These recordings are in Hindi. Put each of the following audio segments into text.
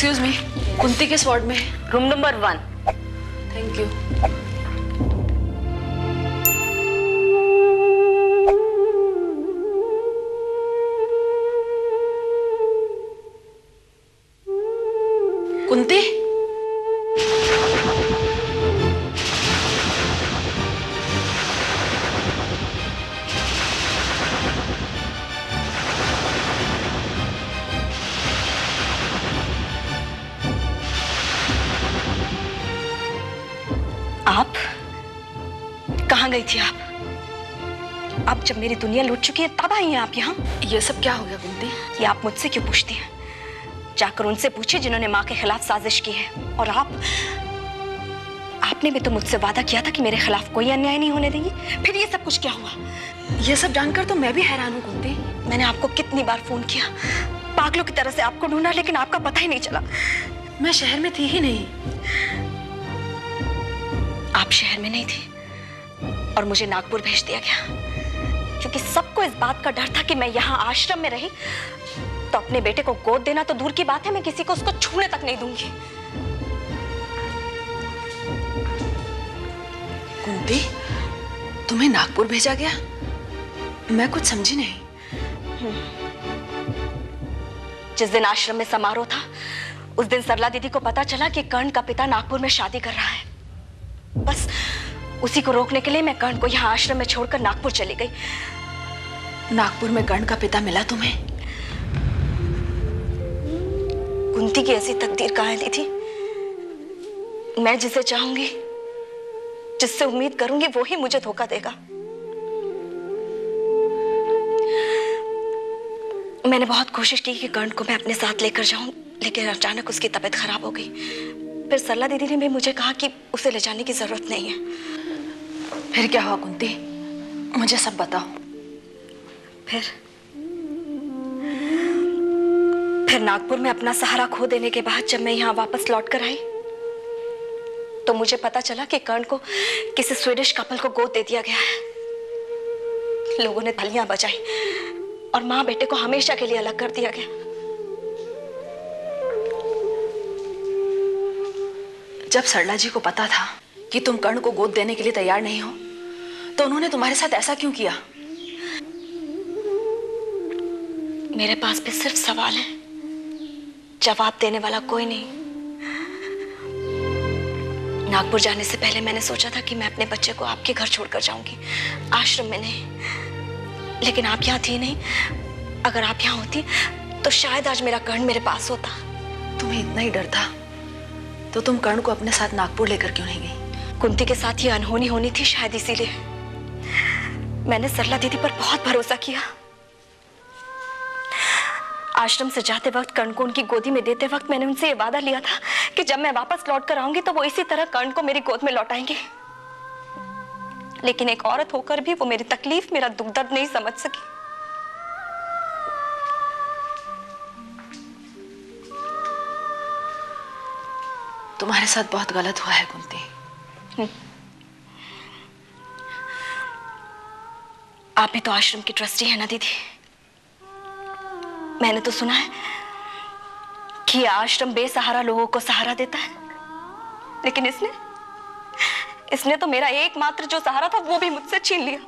एक्सक्यूज मी, कुंती किस वार्ड में? Room number 1। Thank you. Kunti, आप कहाँ गई थी? आप जब मेरी दुनिया लूट चुकी है तब आई हैं आप यहाँ? ये सब क्या हो गया कुंती? ये आप मुझसे क्यों पूछती हैं? जाकर उनसे पूछिए जिन्होंने माँ के खिलाफ साजिश की है। और आपने भी तो मुझसे वादा किया था कि मेरे खिलाफ कोई अन्याय नहीं होने देंगी। फिर ये सब कुछ क्या हुआ? ये सब जानकर तो मैं भी हैरान हूँ कुंती। मैंने आपको कितनी बार फोन किया, पागलों की तरह से आपको ढूंढा, लेकिन आपका पता ही नहीं चला। मैं शहर में थी ही नहीं। आप शहर में नहीं थी और मुझे नागपुर भेज दिया गया, क्योंकि सबको इस बात का डर था कि मैं यहाँ आश्रम में रही तो अपने बेटे को गोद देना तो दूर की बात है, मैं किसी को उसको छूने तक नहीं दूंगी। कुंती, तुम्हें नागपुर भेजा गया? मैं कुछ समझी नहीं। जिस दिन आश्रम में समारोह था उस दिन सरला दीदी को पता चला कि कर्ण का पिता नागपुर में शादी कर रहा है। बस उसी को रोकने के लिए मैं कर्ण को यहाँ आश्रम में छोड़कर नागपुर चली गई। नागपुर में कर्ण का पिता मिला तुम्हें? कुंती की ऐसी तकदीर कहाँ है दीदी? मैं जिसे चाहूंगी, जिससे उम्मीद करूंगी, वो ही मुझे धोखा देगा। मैंने बहुत कोशिश की कि कर्ण को मैं अपने साथ लेकर जाऊं, लेकिन अचानक उसकी तबीयत खराब हो गई। फिर सरला दीदी ने भी मुझे कहा कि उसे ले जाने की जरूरत नहीं है। फिर क्या हुआ कुंती? मुझे सब बताओ। फिर नागपुर में अपना सहारा खो देने के बाद जब मैं यहाँ वापस लौट कर आई तो मुझे पता चला कि कर्ण को किसी स्वीडिश कपल को गोद दे दिया गया है। लोगों ने तालियां बजाई और माँ बेटे को हमेशा के लिए अलग कर दिया गया। जब सरला जी को पता था कि तुम कर्ण को गोद देने के लिए तैयार नहीं हो तो उन्होंने तुम्हारे साथ ऐसा क्यों किया? मेरे पास भी सिर्फ सवाल है, जवाब देने वाला कोई नहीं। नागपुर जाने से पहले मैंने सोचा था कि मैं अपने बच्चे को आपके घर छोड़कर जाऊंगी, आश्रम में नहीं। लेकिन आप यहाँ थी नहीं। अगर आप यहाँ होती तो शायद आज मेरा कर्ण मेरे पास होता। तुम्हें इतना ही डर था तो तुम कर्ण को अपने साथ नागपुर लेकर क्यों नहीं गई? कुंती के साथ ये अनहोनी होनी थी, शायद इसीलिए मैंने सरला दीदी पर बहुत भरोसा किया। आश्रम से जाते वक्त कर्ण को उनकी गोदी में देते वक्त मैंने उनसे ये वादा लिया था कि जब मैं वापस लौट कर आऊंगी तो वो इसी तरह कर्ण को मेरी गोद में लौटाएंगे। लेकिन एक औरत होकर भी वो मेरी तकलीफ, मेरा दुख दर्द नहीं समझ सकी। तुम्हारे साथ बहुत गलत हुआ है कुंती। आप भी तो आश्रम की ट्रस्टी है ना दीदी? मैंने तो सुना है कि यह आश्रम बेसहारा लोगों को सहारा देता है, लेकिन इसने तो मेरा एकमात्र जो सहारा था वो भी मुझसे छीन लिया।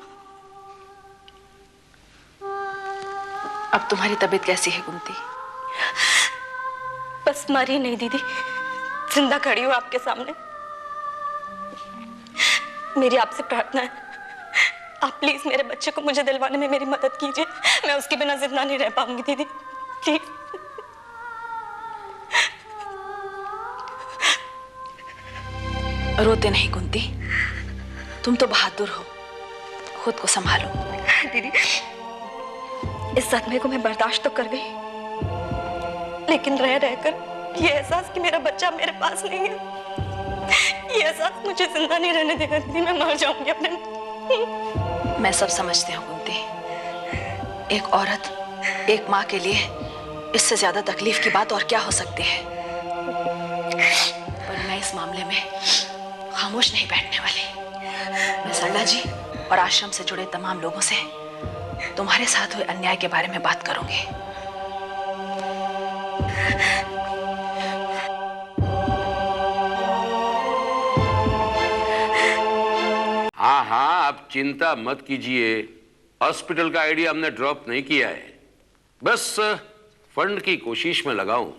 अब तुम्हारी तबीयत कैसी है कुंती? बस मरी नहीं दीदी, जिंदा खड़ी हूं आपके सामने। मेरी आपसे प्रार्थना है, आप प्लीज मेरे बच्चे को मुझे दिलवाने में मेरी मदद कीजिए। मैं उसके बिना जिंदा नहीं रह पाऊंगी दीदी, प्लीज। रोते नहीं कुंती, तुम तो बहादुर हो, खुद को संभालो। दीदी, इस सदमे को मैं बर्दाश्त तो कर गई, लेकिन रह रहकर ये एहसास कि मेरा बच्चा मेरे पास नहीं है, ये एहसास मुझे जिंदा नहीं रहने देगा दीदी। मैं मर जाऊंगी अपने। मैं सब समझती हूँ कुंती, एक औरत, एक माँ के लिए इससे ज्यादा तकलीफ की बात और क्या हो सकती है। पर मैं इस मामले में खामोश नहीं बैठने वाली। मैं सरला जी और आश्रम से जुड़े तमाम लोगों से तुम्हारे साथ हुए अन्याय के बारे में बात करूंगी। हाँ हाँ, आप चिंता मत कीजिए। हॉस्पिटल का आइडिया हमने ड्रॉप नहीं किया है, बस फंड की कोशिश में लगाऊं।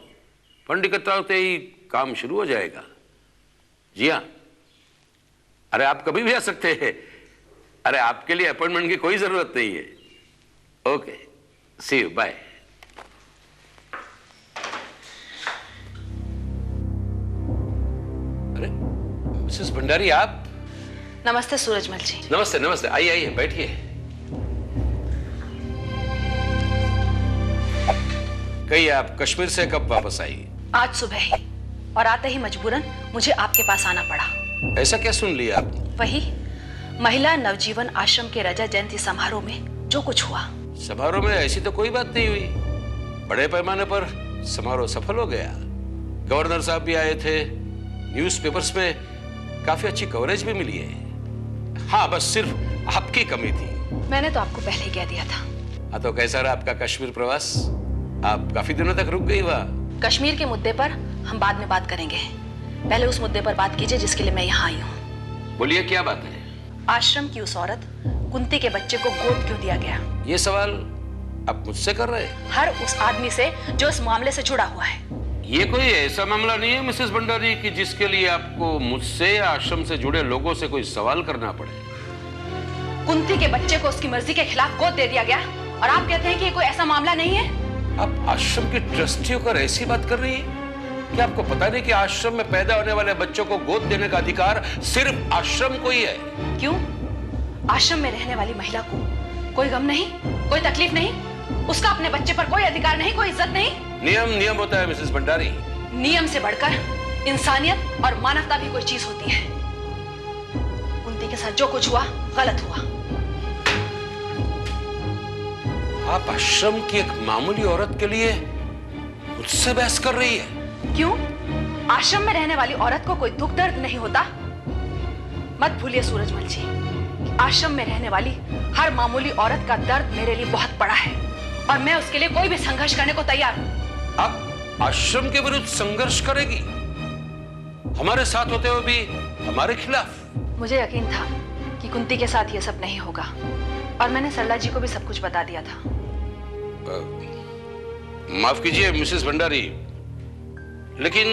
फंड इकट्ठा होते ही काम शुरू हो जाएगा। जी हाँ, अरे आप कभी भी आ सकते हैं। अरे आपके लिए अपॉइंटमेंट की कोई जरूरत नहीं है। Okay, see you, bye. अरे मिसेस भंडारी, आप? नमस्ते सूरजमल जी। नमस्ते नमस्ते, आइए आइए, बैठिए। कहिए, आप कश्मीर से कब वापस आई? आज सुबह ही, और आते ही मजबूरन मुझे आपके पास आना पड़ा। ऐसा क्या सुन लिया आपने? वही महिला नवजीवन आश्रम के रजा जयंती समारोह में जो कुछ हुआ। समारोह में ऐसी तो कोई बात नहीं हुई। बड़े पैमाने पर समारोह सफल हो गया। गवर्नर साहब भी आए थे, न्यूज़पेपर्स में काफी अच्छी कवरेज भी मिली है। हाँ, बस सिर्फ आपकी कमी थी। मैंने तो आपको पहले ही कह दिया था। हाँ, तो कैसा रहा आपका कश्मीर प्रवास? आप काफी दिनों तक रुक गई वहाँ। कश्मीर के मुद्दे पर हम बाद में बात करेंगे, पहले उस मुद्दे पर बात कीजिए जिसके लिए मैं यहाँ आई हूँ। बोलिए, क्या बात है? आश्रम की उस औरत कुंती के बच्चे को गोद क्यों दिया गया? ये सवाल आप मुझसे कर रहे हैं? हर उस आदमी से जो इस मामले से जुड़ा हुआ है। ये कोई ऐसा मामला नहीं है मिसेस भंडारी कि जिसके लिए आपको मुझसे या आश्रम से जुड़े लोगों से कोई सवाल करना पड़े। कुंती के बच्चे को उसकी मर्जी के खिलाफ गोद दे दिया गया और आप कहते हैं कि ये कोई ऐसा मामला नहीं है? आप आश्रम की ट्रस्टी होकर ऐसी बात कर रही है कि आपको पता नहीं कि आश्रम में पैदा होने वाले बच्चों को गोद देने का अधिकार सिर्फ आश्रम को ही है। क्यों? आश्रम में रहने वाली महिला को कोई गम नहीं, कोई तकलीफ नहीं, उसका अपने बच्चे पर कोई अधिकार नहीं, कोई इज्जत नहीं? नियम नियम होता है मिसेस भंडारी। नियम से बढ़कर इंसानियत और मानवता भी कोई चीज होती है। कुंती के साथ जो कुछ हुआ गलत हुआ। आप आश्रम की एक मामूली औरत के लिए मुझसे बहस कर रही है? क्यों? आश्रम में रहने वाली औरत को कोई दुख दर्द नहीं होता? मत भूलिए सूरजमल जी, आश्रम में रहने वाली हर मामूली औरत का दर्द मेरे लिए बहुत बड़ा है और मैं उसके लिए कोई भी संघर्ष करने को तैयार हूं। आप आश्रम के विरुद्ध संघर्ष करेगी, हमारे साथ होते हुए भी हमारे खिलाफ? मुझे यकीन था कि कुंती के साथ यह सब नहीं होगा और मैंने सरला जी को भी सब कुछ बता दिया था। माफ कीजिए मिसेस भंडारी, लेकिन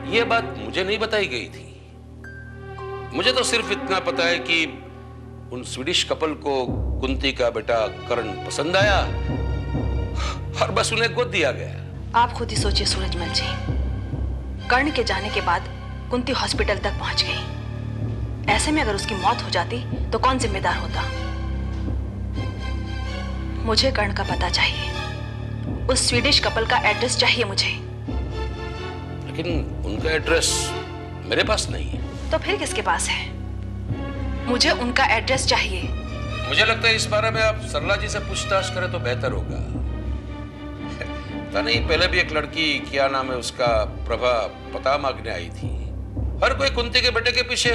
यह बात मुझे नहीं बताई गई थी। मुझे तो सिर्फ इतना पता है कि उन स्वीडिश कपल को कुंती का बेटा कर्ण पसंद आया और बस उन्हें गोद दिया गया। आप खुद ही सोचिए सूरजमल जी, कर्ण के जाने के बाद कुंती हॉस्पिटल तक पहुंच गई। ऐसे में अगर उसकी मौत हो जाती तो कौन जिम्मेदार होता? मुझे कर्ण का पता चाहिए, उस स्वीडिश कपल का एड्रेस चाहिए मुझे। लेकिन उनका एड्रेस मेरे पास नहीं है। तो फिर किसके पास है? मुझे उनका एड्रेस चाहिए। मुझे लगता है इस बारे में आप सरला जी से पूछताछ करें तो बेहतर होगा। पता नहीं, पहले भी एक लड़की, क्या नाम है उसका, प्रभा, पता मांगने आई थी। हर कोई कुंती के बेटे के पीछे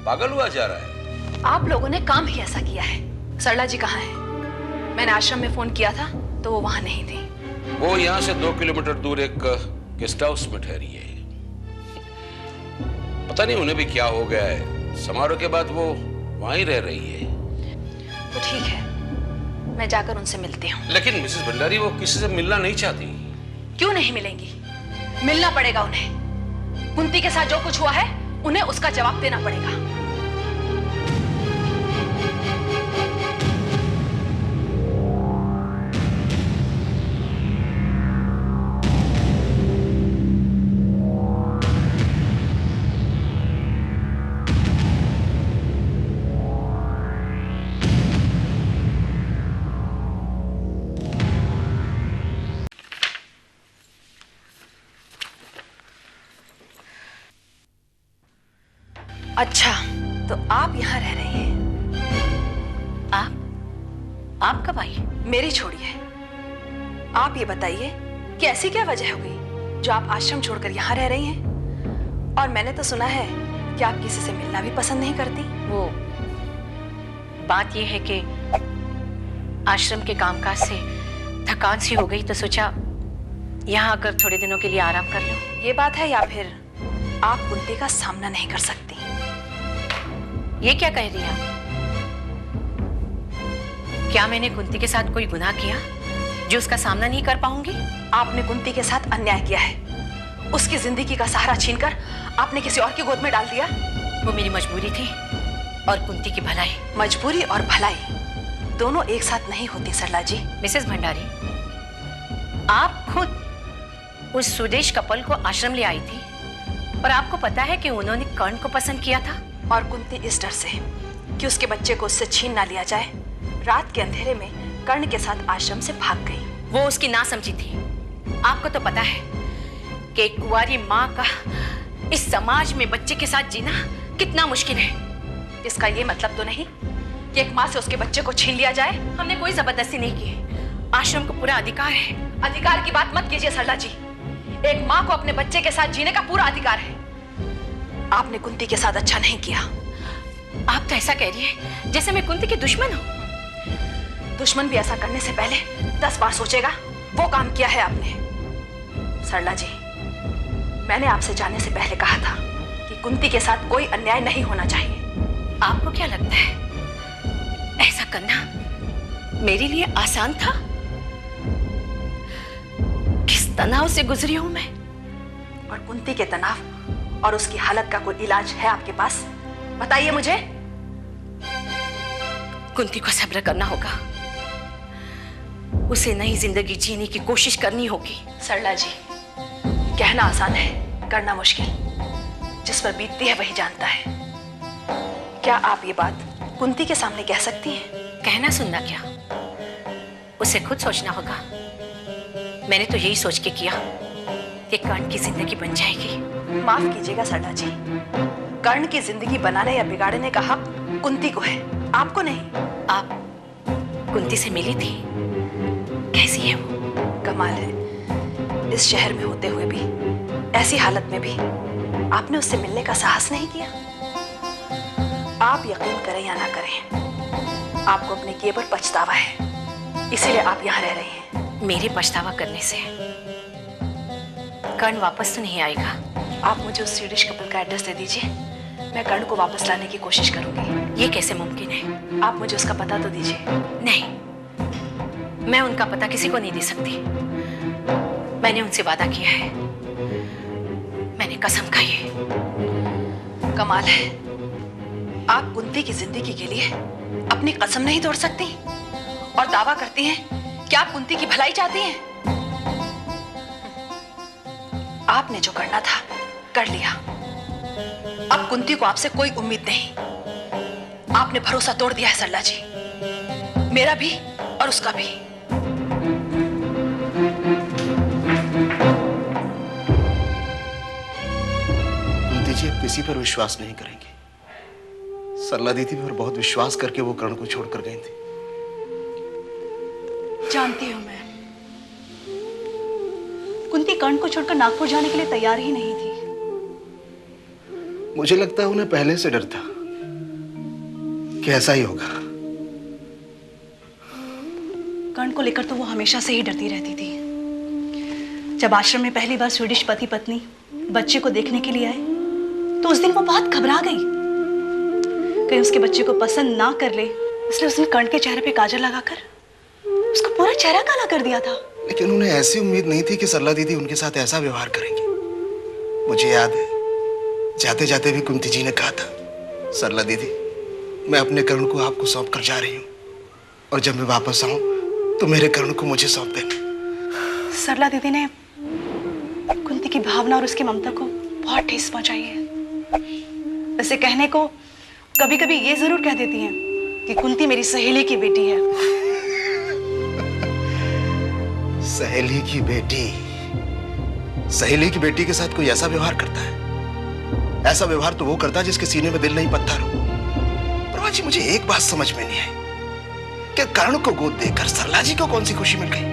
पागल हुआ जा रहा है। आप लोगों ने काम ही ऐसा किया है। सरला जी कहाँ है? मैंने आश्रम में फोन किया था तो वो वहां नहीं थी। वो यहाँ से 2 किलोमीटर दूर एक गेस्ट हाउस में ठहरी है। पता नहीं उन्हें भी क्या हो गया है, समारोह के बाद वो वहीं ही रह रही है। तो ठीक है, मैं जाकर उनसे मिलती हूँ। लेकिन मिसेस भंडारी, वो किसी से मिलना नहीं चाहती। क्यों नहीं मिलेंगी? मिलना पड़ेगा उन्हें। कुंती के साथ जो कुछ हुआ है उन्हें उसका जवाब देना पड़ेगा। अच्छा, तो आप यहाँ रह रही हैं? आप कब आई? मेरी छोड़िए, आप ये बताइए कि ऐसी क्या वजह हो गई जो आप आश्रम छोड़कर यहाँ रह रही हैं? और मैंने तो सुना है कि आप किसी से मिलना भी पसंद नहीं करती। वो बात ये है कि आश्रम के कामकाज से थकान सी हो गई तो सोचा यहाँ आकर थोड़े दिनों के लिए आराम कर लूं। ये बात है, या फिर आप कुंती का सामना नहीं कर सकती? ये क्या कह रही हैं आप? क्या मैंने कुंती के साथ कोई गुनाह किया जो उसका सामना नहीं कर पाऊंगी? आपने कुंती के साथ अन्याय किया है। उसकी जिंदगी का सहारा छीनकर आपने किसी और की गोद में डाल दिया। वो मेरी मजबूरी थी और कुंती की भलाई। मजबूरी और भलाई दोनों एक साथ नहीं होती सरला जी। मिसेस भंडारी, आप खुद उस सुदेश कपल को आश्रम ले आई थी और आपको पता है कि उन्होंने कर्ण को पसंद किया था। और कुंती इस डर से कि उसके बच्चे को उससे छीन ना लिया जाए, रात के अंधेरे में कर्ण के साथ आश्रम से भाग गई। वो उसकी ना समझी थी। आपको तो पता है कि एक कुंवारी माँ का इस समाज में बच्चे के साथ जीना कितना मुश्किल है। इसका ये मतलब तो नहीं कि एक माँ से उसके बच्चे को छीन लिया जाए। हमने कोई जबरदस्ती नहीं की। आश्रम को पूरा अधिकार है। अधिकार की बात मत कीजिए सरला जी। एक माँ को अपने बच्चे के साथ जीने का पूरा अधिकार है। आपने कुंती के साथ अच्छा नहीं किया। आप तो ऐसा कह रही है जैसे मैं कुंती की दुश्मन हूँ। दुश्मन भी ऐसा करने से पहले 10 बार सोचेगा। वो काम किया है आपने। सरला जी, मैंने आपसे जाने से पहले कहा था कि कुंती के साथ कोई अन्याय नहीं होना चाहिए। आपको क्या लगता है ऐसा करना मेरे लिए आसान था? किस तनाव से गुजरी हूं मैं। और कुंती के तनाव और उसकी हालत का कोई इलाज है आपके पास? बताइए मुझे। कुंती को सब्र करना होगा। उसे नई जिंदगी जीने की कोशिश करनी होगी। सरला जी, कहना आसान है, करना मुश्किल। जिस पर बीतती है वही जानता है। क्या आप ये बात कुंती के सामने कह सकती हैं? कहना सुनना क्या, उसे खुद सोचना होगा। मैंने तो यही सोच के किया कि कर्ण की जिंदगी बन जाएगी। माफ कीजिएगा सरला जी, कर्ण की जिंदगी बनाने या बिगाड़ने का हक कुंती को है, आपको नहीं। आप कुंती से मिली थी? कैसी है वो? कमाल है, इस शहर में होते हुए भी, ऐसी हालत में भी आपने उससे मिलने का साहस नहीं किया। आप यकीन करें या ना करें, आपको अपने किए पर पछतावा है, इसीलिए आप यहाँ रह रहे हैं। मेरे पछतावा करने से कर्ण वापस तो नहीं आएगा। आप मुझे उस स्वीडिश कपल का एड्रेस दे दीजिए, मैं कर्ण को वापस लाने की कोशिश करूंगी। ये कैसे मुमकिन है? आप मुझे उसका पता तो दीजिए। नहीं, मैं उनका पता किसी को नहीं दे सकती। मैंने उनसे वादा किया है, मैंने कसम खाई है। कमाल है, आप कुंती की जिंदगी के लिए अपनी कसम नहीं तोड़ सकती और दावा करती हैं कि आप कुंती की भलाई चाहती हैं। आपने जो करना था कर लिया। अब कुंती को आपसे कोई उम्मीद नहीं। आपने भरोसा तोड़ दिया है सरला जी, मेरा भी और उसका भी। कुंती जी अब किसी पर विश्वास नहीं करेंगी। सरला दीदी पर बहुत विश्वास करके वो कर्ण को छोड़कर गई थी। जानती हूं मैं, कुंती कर्ण को छोड़कर नागपुर जाने के लिए तैयार ही नहीं थी। मुझे लगता है उन्हें पहले से डर था कि ऐसा ही होगा। कर्ण को लेकर तो वो हमेशा से ही डरती रहती थी। जब आश्रम में पहली बार स्वीडिश पति पत्नी बच्चे को देखने के लिए आए तो उस दिन वो बहुत घबरा गई। कहीं उसके बच्चे को पसंद ना कर ले, इसलिए उसने कर्ण के चेहरे पे काजल लगाकर उसका पूरा चेहरा काला कर दिया था। लेकिन उन्हें ऐसी उम्मीद नहीं थी कि सरला दीदी उनके साथ ऐसा व्यवहार करेंगी। मुझे याद है, जाते जाते भी कुंती जी ने कहा था, सरला दीदी मैं अपने कर्ण को आपको सौंप कर जा रही हूँ, और जब मैं वापस आऊं तो मेरे कर्ण को मुझे सौंप देना। सरला दीदी ने कुंती की भावना और उसकी ममता को बहुत ठेस पहुंचाई है। वैसे कहने को कभी कभी ये जरूर कह देती हैं कि कुंती मेरी सहेली की बेटी है। सहेली की बेटी? सहेली की बेटी के साथ कोई ऐसा व्यवहार करता है? ऐसा व्यवहार तो वो करता है जिसके सीने में दिल नहीं पत्थर हो। प्रभा जी, मुझे एक बात समझ में नहीं आई कि कर्ण को गोद देकर सरला जी को कौन सी खुशी मिल गई?